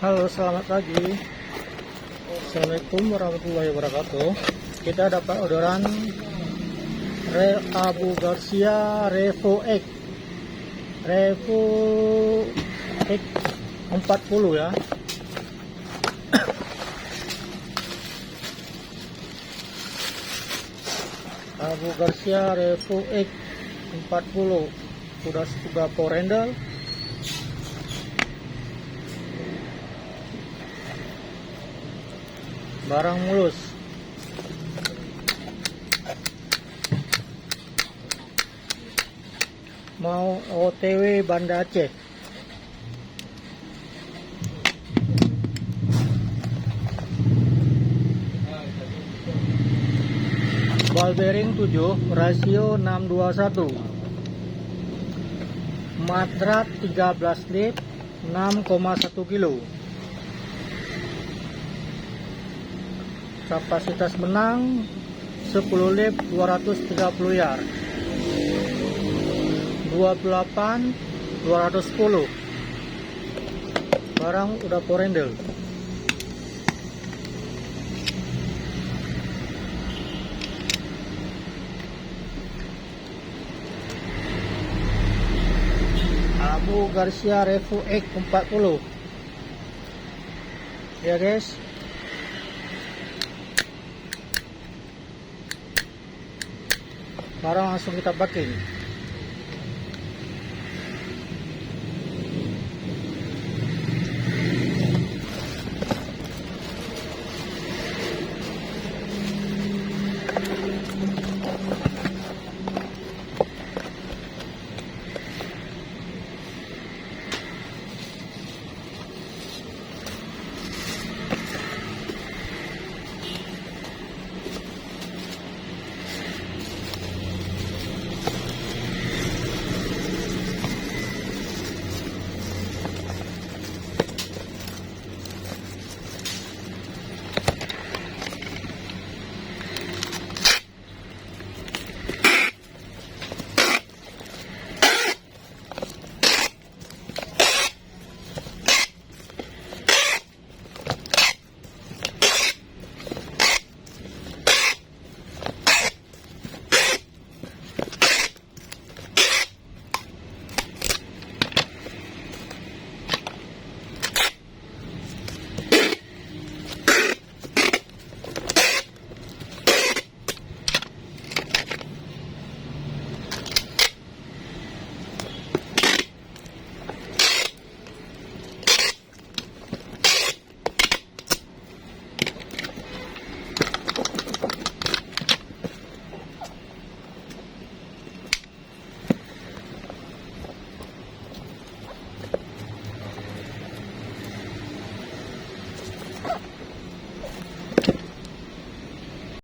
Halo, selamat pagi. Assalamualaikum warahmatullahi wabarakatuh. Kita dapat orderan Abu Garcia Revo X 40 ya. Abu Garcia Revo X 40 sudah power handle. Barang mulus. Mau OTW Banda Aceh. Ball bearing 7, rasio 621. Matrat 13 lip, 6,1 kilo. Kapasitas benang 10 lip, 230 yard. 28 210. Barang udah power handle. Abu Garcia Revo X 40 ya guys. Barang langsung kita packing.